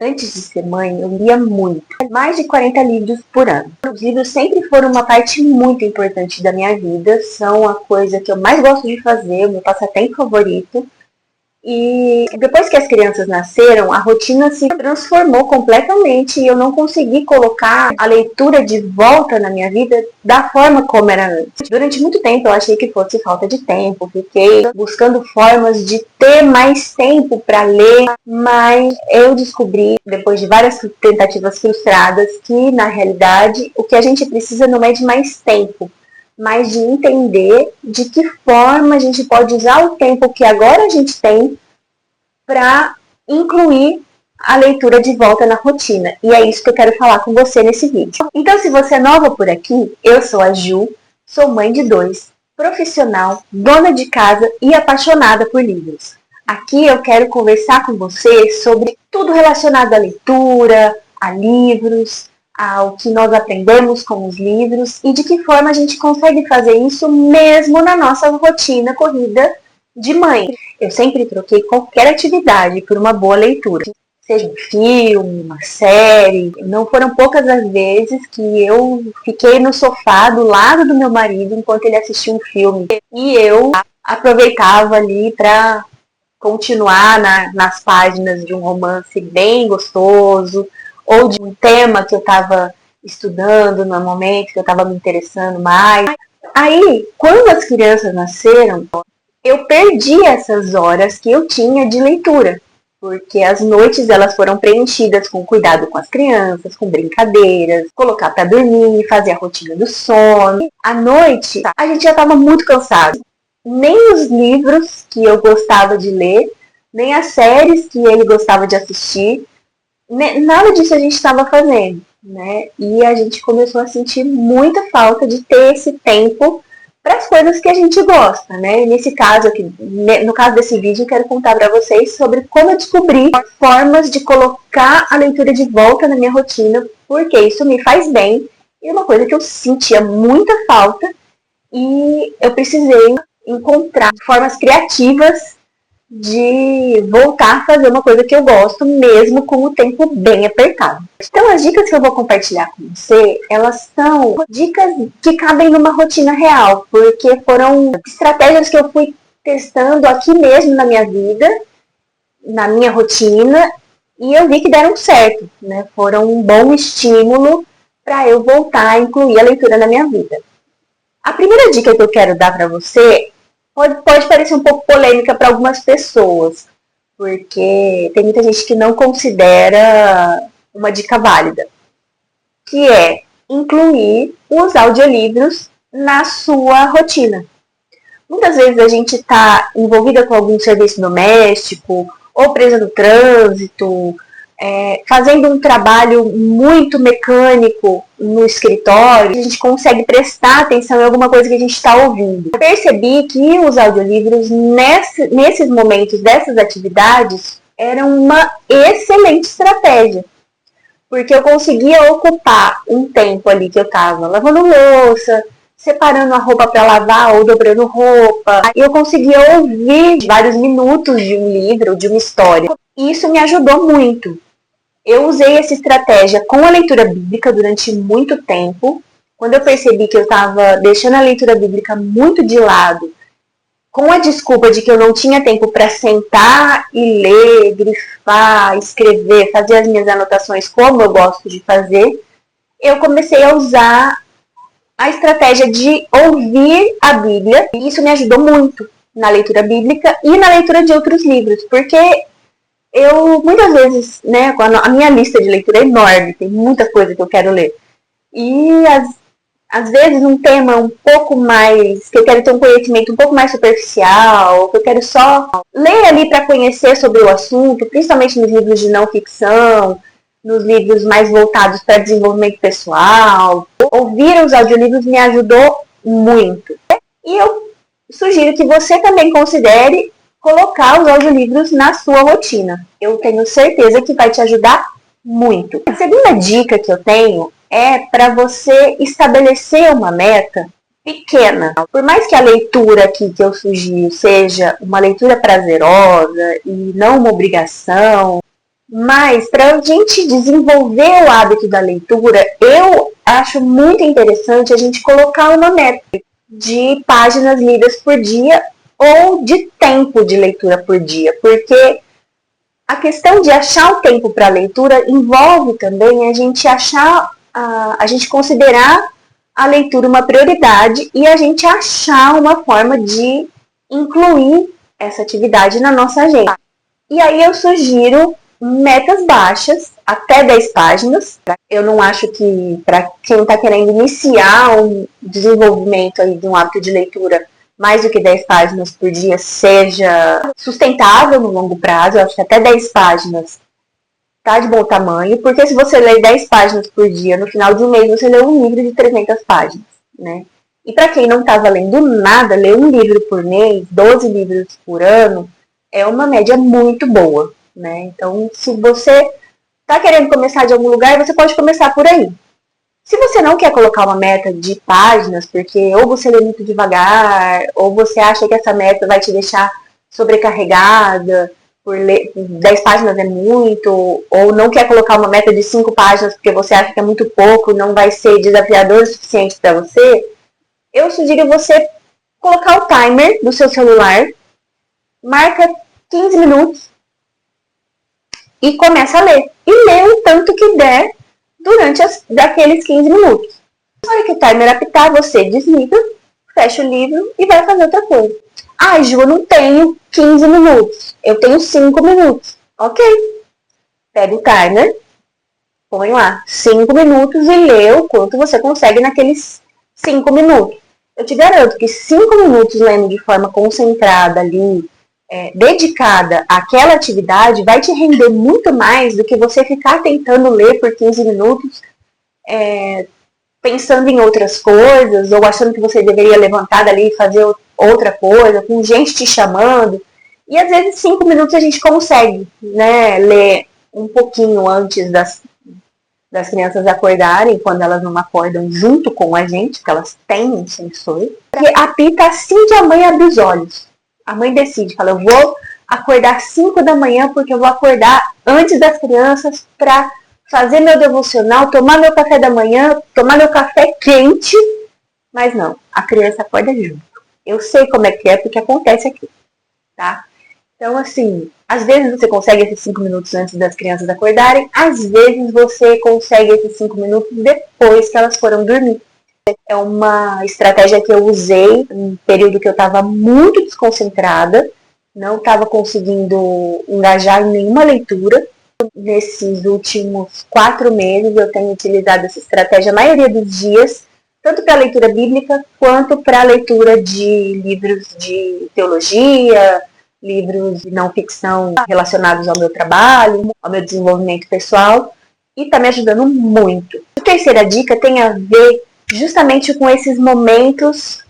Antes de ser mãe, eu lia muito, mais de 40 livros por ano. Os livros sempre foram uma parte muito importante da minha vida, são a coisa que eu mais gosto de fazer, o meu passatempo favorito. E depois que as crianças nasceram, a rotina se transformou completamente e eu não consegui colocar a leitura de volta na minha vida da forma como era antes. Durante muito tempo eu achei que fosse falta de tempo, fiquei buscando formas de ter mais tempo para ler, mas eu descobri, depois de várias tentativas frustradas, que na realidade o que a gente precisa não é de mais tempo, mas de entender de que forma a gente pode usar o tempo que agora a gente tem para incluir a leitura de volta na rotina. E é isso que eu quero falar com você nesse vídeo. Então, se você é nova por aqui, eu sou a Ju, sou mãe de 2, profissional, dona de casa e apaixonada por livros. Aqui eu quero conversar com você sobre tudo relacionado à leitura, a livros, ao que nós aprendemos com os livros e de que forma a gente consegue fazer isso mesmo na nossa rotina corrida de mãe. Eu sempre troquei qualquer atividade por uma boa leitura, seja um filme, uma série. Não foram poucas as vezes que eu fiquei no sofá do lado do meu marido enquanto ele assistia um filme e eu aproveitava ali para continuar nas páginas de um romance bem gostoso ou de um tema que eu estava estudando no momento, que eu estava me interessando mais. Aí, quando as crianças nasceram, eu perdi essas horas que eu tinha de leitura, porque as noites elas foram preenchidas com cuidado com as crianças, com brincadeiras, colocar para dormir, fazer a rotina do sono. À noite, a gente já estava muito cansado. Nem os livros que eu gostava de ler, nem as séries que ele gostava de assistir, nada disso a gente estava fazendo, né? E a gente começou a sentir muita falta de ter esse tempo para as coisas que a gente gosta, né? E nesse caso aqui, no caso desse vídeo, eu quero contar para vocês sobre como eu descobri formas de colocar a leitura de volta na minha rotina, porque isso me faz bem e é uma coisa que eu sentia muita falta e eu precisei encontrar formas criativas de voltar a fazer uma coisa que eu gosto, mesmo com o tempo bem apertado. Então, as dicas que eu vou compartilhar com você, elas são dicas que cabem numa rotina real, porque foram estratégias que eu fui testando aqui mesmo na minha vida, na minha rotina, e eu vi que deram certo, né? Foram um bom estímulo para eu voltar a incluir a leitura na minha vida. A primeira dica que eu quero dar para você pode parecer um pouco polêmica para algumas pessoas, porque tem muita gente que não considera uma dica válida, que é incluir os audiolivros na sua rotina. Muitas vezes a gente está envolvida com algum serviço doméstico, ou presa no trânsito, fazendo um trabalho muito mecânico no escritório, a gente consegue prestar atenção em alguma coisa que a gente está ouvindo. Eu percebi que os audiolivros, nesses momentos dessas atividades, eram uma excelente estratégia, porque eu conseguia ocupar um tempo ali que eu estava lavando louça, separando a roupa para lavar ou dobrando roupa, e eu conseguia ouvir vários minutos de um livro, de uma história. E isso me ajudou muito. Eu usei essa estratégia com a leitura bíblica durante muito tempo. Quando eu percebi que eu estava deixando a leitura bíblica muito de lado, com a desculpa de que eu não tinha tempo para sentar e ler, grifar, escrever, fazer as minhas anotações como eu gosto de fazer, eu comecei a usar a estratégia de ouvir a Bíblia. E isso me ajudou muito na leitura bíblica e na leitura de outros livros, porque eu, muitas vezes, né, a minha lista de leitura é enorme, tem muita coisa que eu quero ler. E, às vezes, um tema um pouco mais, que eu quero ter um conhecimento um pouco mais superficial, que eu quero só ler ali para conhecer sobre o assunto, principalmente nos livros de não ficção, nos livros mais voltados para desenvolvimento pessoal. Ouvir os audiolivros me ajudou muito. E eu sugiro que você também considere colocar os audiolivros na sua rotina. Eu tenho certeza que vai te ajudar muito. A segunda dica que eu tenho é para você estabelecer uma meta pequena. Por mais que a leitura aqui que eu sugiro seja uma leitura prazerosa e não uma obrigação, Mas para a gente desenvolver o hábito da leitura, eu acho muito interessante a gente colocar uma meta de páginas lidas por dia ou de tempo de leitura por dia, porque a questão de achar o tempo para a leitura envolve também a gente achar, a gente considerar a leitura uma prioridade e a gente achar uma forma de incluir essa atividade na nossa agenda. E aí eu sugiro metas baixas, até 10 páginas. Eu não acho que para quem está querendo iniciar um desenvolvimento aí de um hábito de leitura, mais do que 10 páginas por dia seja sustentável no longo prazo. Eu acho que até 10 páginas tá de bom tamanho, porque se você ler 10 páginas por dia, no final de um mês você lê um livro de 300 páginas, né? E para quem não estava lendo nada, ler um livro por mês, 12 livros por ano, é uma média muito boa, né? Então, se você está querendo começar de algum lugar, você pode começar por aí. Se você não quer colocar uma meta de páginas, porque ou você lê muito devagar, ou você acha que essa meta vai te deixar sobrecarregada, por ler 10 páginas é muito, ou não quer colocar uma meta de 5 páginas porque você acha que é muito pouco, não vai ser desafiador o suficiente para você, eu sugiro você colocar o timer do seu celular, marca 15 minutos e começa a ler. E lê o tanto que der durante daqueles 15 minutos. Na hora que o timer apitar, você desliga, fecha o livro e vai fazer outra coisa. Ah, Ju, eu não tenho 15 minutos. Eu tenho 5 minutos. Ok. Pega o timer, põe lá 5 minutos e lê o quanto você consegue naqueles 5 minutos. Eu te garanto que 5 minutos lendo de forma concentrada ali, dedicada àquela atividade, vai te render muito mais do que você ficar tentando ler por 15 minutos, pensando em outras coisas, ou achando que você deveria levantar dali e fazer outra coisa, com gente te chamando. E às vezes 5 minutos a gente consegue, né, ler um pouquinho antes das crianças acordarem, quando elas não acordam junto com a gente, porque elas têm um sensor. E apita assim que a mãe abre os olhos. A mãe decide, fala, eu vou acordar 5 da manhã porque eu vou acordar antes das crianças para fazer meu devocional, tomar meu café da manhã, tomar meu café quente. Mas não, a criança acorda junto. Eu sei como é que é, porque acontece aqui, tá? Então, assim, às vezes você consegue esses 5 minutos antes das crianças acordarem, às vezes você consegue esses 5 minutos depois que elas foram dormir. É uma estratégia que eu usei em um período que eu estava muito desconcentrada, não estava conseguindo engajar em nenhuma leitura. Nesses últimos 4 meses eu tenho utilizado essa estratégia a maioria dos dias, tanto para a leitura bíblica quanto para a leitura de livros de teologia, livros de não ficção relacionados ao meu trabalho, ao meu desenvolvimento pessoal, e está me ajudando muito. A terceira dica tem a ver justamente com esses momentos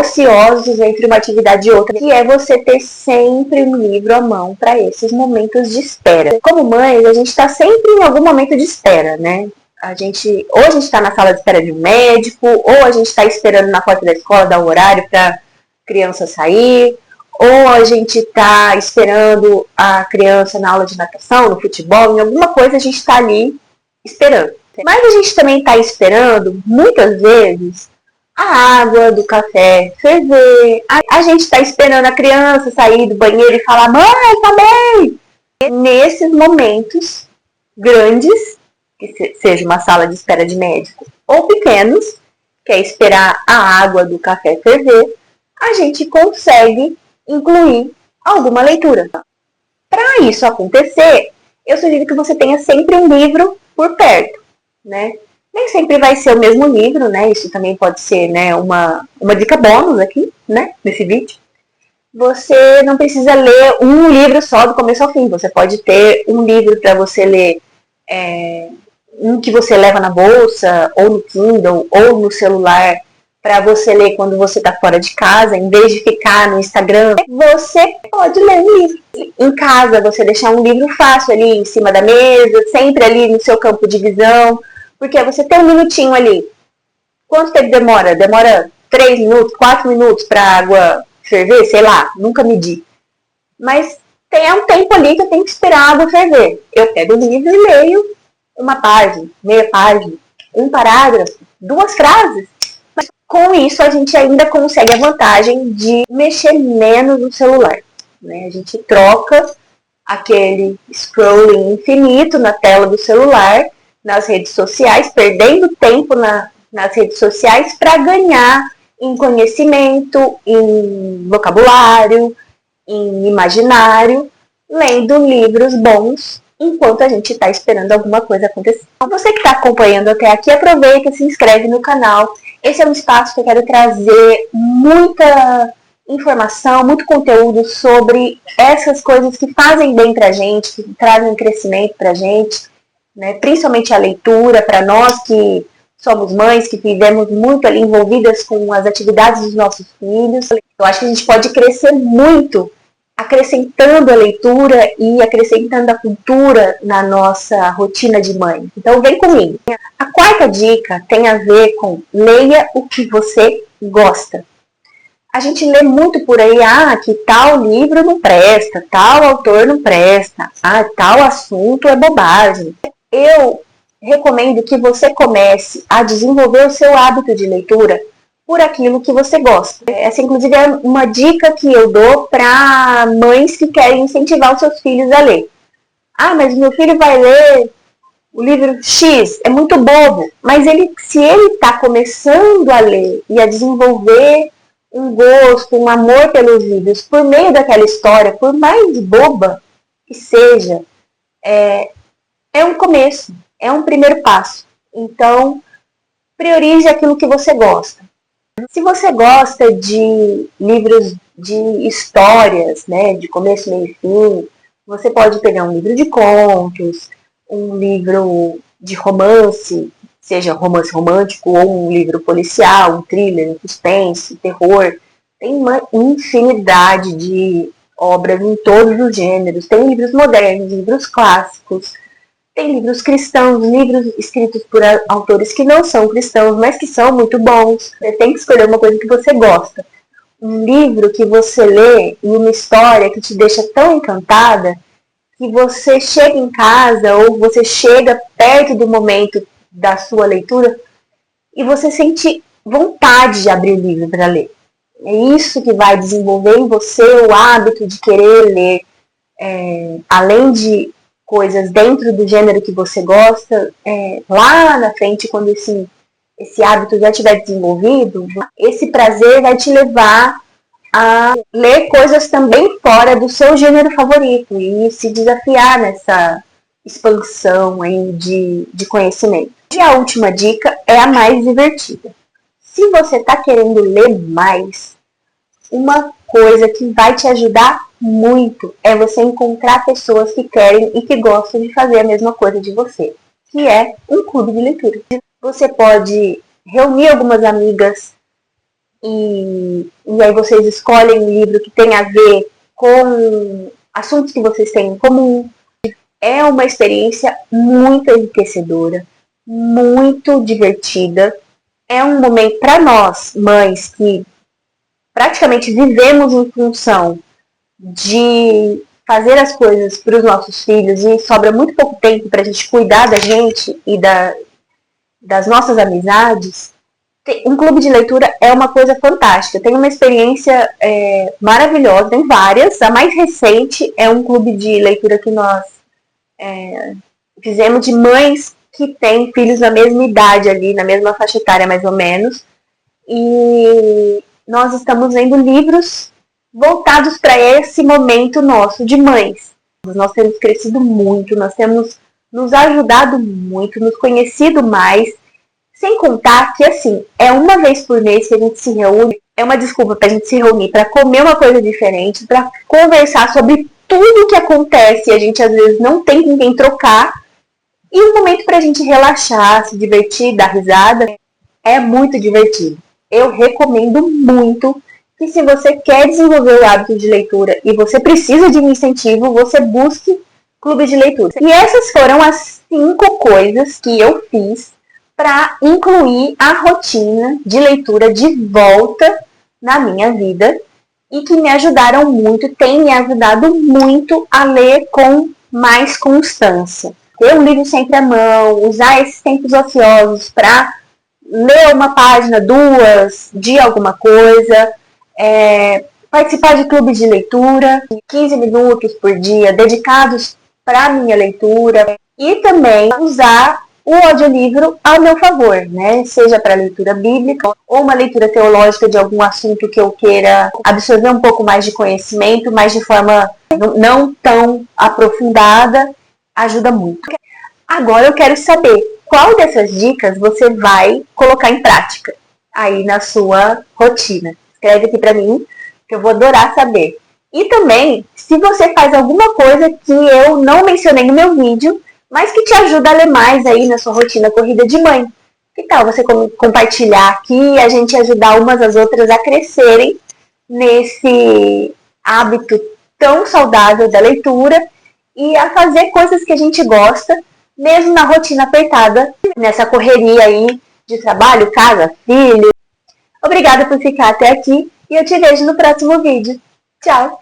ociosos entre uma atividade e outra, que é você ter sempre um livro à mão para esses momentos de espera. Como mães, a gente está sempre em algum momento de espera, né? Ou a gente está na sala de espera de um médico, ou a gente está esperando na porta da escola, dar o horário para a criança sair, ou a gente está esperando a criança na aula de natação, no futebol, em alguma coisa a gente está ali esperando. Mas a gente também está esperando, muitas vezes, a água do café ferver. A gente está esperando a criança sair do banheiro e falar, mãe, tá bem! E nesses momentos grandes, que seja uma sala de espera de médico, ou pequenos, que é esperar a água do café ferver, a gente consegue incluir alguma leitura. Para isso acontecer, eu sugiro que você tenha sempre um livro por perto, né? Nem sempre vai ser o mesmo livro, né? Isso também pode ser, né, uma dica bônus aqui, né, nesse vídeo. Você não precisa ler um livro só do começo ao fim. Você pode ter um livro para você ler, um que você leva na bolsa, ou no Kindle, ou no celular, para você ler quando você está fora de casa, em vez de ficar no Instagram, você pode ler um livro. Em casa, você deixar um livro fácil ali em cima da mesa, sempre ali no seu campo de visão, porque você tem um minutinho ali. Quanto tempo demora? Demora 3 minutos, 4 minutos para a água ferver? Sei lá, nunca medi. Mas tem um tempo ali que eu tenho que esperar a água ferver. Eu pego o livro e leio uma página, meia página, um parágrafo, 2 frases. Mas com isso a gente ainda consegue a vantagem de mexer menos no celular, né? A gente troca aquele scrolling infinito na tela do celular, nas redes sociais, perdendo tempo nas redes sociais para ganhar em conhecimento, em vocabulário, em imaginário, lendo livros bons enquanto a gente está esperando alguma coisa acontecer. Então, você que está acompanhando até aqui, aproveita e se inscreve no canal. Esse é um espaço que eu quero trazer muita informação, muito conteúdo sobre essas coisas que fazem bem pra gente, que trazem crescimento pra gente, né? Principalmente a leitura, para nós que somos mães, que vivemos muito ali envolvidas com as atividades dos nossos filhos. Eu acho que a gente pode crescer muito acrescentando a leitura e acrescentando a cultura na nossa rotina de mãe. Então vem comigo. A quarta dica tem a ver com leia o que você gosta. A gente lê muito por aí, que tal livro não presta, tal autor não presta, tal assunto é bobagem. Eu recomendo que você comece a desenvolver o seu hábito de leitura por aquilo que você gosta. Essa, inclusive, é uma dica que eu dou para mães que querem incentivar os seus filhos a ler. Mas meu filho vai ler o livro X, é muito bobo. Mas se ele está começando a ler e a desenvolver um gosto, um amor pelos livros por meio daquela história, por mais boba que seja, é um começo, é um primeiro passo. Então, priorize aquilo que você gosta. Se você gosta de livros de histórias, né, de começo, meio e fim, você pode pegar um livro de contos, um livro de romance, seja romance romântico ou um livro policial, um thriller, um suspense, terror. Tem uma infinidade de obras em todos os gêneros. Tem livros modernos, livros clássicos, tem livros cristãos, livros escritos por autores que não são cristãos, mas que são muito bons. Você tem que escolher uma coisa que você gosta. Um livro que você lê e uma história que te deixa tão encantada que você chega em casa ou você chega perto do momento da sua leitura e você sente vontade de abrir o livro para ler. É isso que vai desenvolver em você o hábito de querer ler, além de coisas dentro do gênero que você gosta, lá na frente, quando esse hábito já estiver desenvolvido, esse prazer vai te levar a ler coisas também fora do seu gênero favorito e se desafiar nessa expansão aí de conhecimento. E a última dica é a mais divertida. Se você está querendo ler mais, uma coisa que vai te ajudar muito é você encontrar pessoas que querem e que gostam de fazer a mesma coisa de você, que é um clube de leitura. Você pode reunir algumas amigas e aí vocês escolhem um livro que tem a ver com assuntos que vocês têm em comum. É uma experiência muito enriquecedora, muito divertida. É um momento para nós, mães, que praticamente vivemos em função de fazer as coisas para os nossos filhos e sobra muito pouco tempo para a gente cuidar da gente e das nossas amizades. Um clube de leitura é uma coisa fantástica. Tem uma experiência maravilhosa, tem várias. A mais recente é um clube de leitura que nós fizemos de mães que têm filhos na mesma idade ali, na mesma faixa etária mais ou menos. E nós estamos lendo livros voltados para esse momento nosso de mães. Nós temos crescido muito, nós temos nos ajudado muito, nos conhecido mais, sem contar que, assim, é uma vez por mês que a gente se reúne, é uma desculpa para a gente se reunir para comer uma coisa diferente, para conversar sobre tudo o que acontece e a gente às vezes não tem com quem trocar, e um momento para a gente relaxar, se divertir, dar risada. É muito divertido. Eu recomendo muito que, se você quer desenvolver o hábito de leitura e você precisa de um incentivo, você busque clube de leitura. E essas foram as 5 coisas que eu fiz para incluir a rotina de leitura de volta na minha vida. e que me ajudaram muito, tem me ajudado muito a ler com mais constância. Ter um livro sempre à mão, usar esses tempos ociosos para ler uma página, duas, de alguma coisa, participar de clubes de leitura, 15 minutos por dia dedicados para a minha leitura, e também usar o audiolivro ao meu favor, né? Seja para leitura bíblica ou uma leitura teológica de algum assunto que eu queira absorver um pouco mais de conhecimento, mas de forma não tão aprofundada, ajuda muito. Agora eu quero saber qual dessas dicas você vai colocar em prática aí na sua rotina. Escreve aqui para mim, que eu vou adorar saber. E também, se você faz alguma coisa que eu não mencionei no meu vídeo, mas que te ajuda a ler mais aí na sua rotina corrida de mãe. Que tal você compartilhar aqui e a gente ajudar umas às outras a crescerem nesse hábito tão saudável da leitura e a fazer coisas que a gente gosta, mesmo na rotina apertada, nessa correria aí de trabalho, casa, filho. Obrigada por ficar até aqui e eu te vejo no próximo vídeo. Tchau!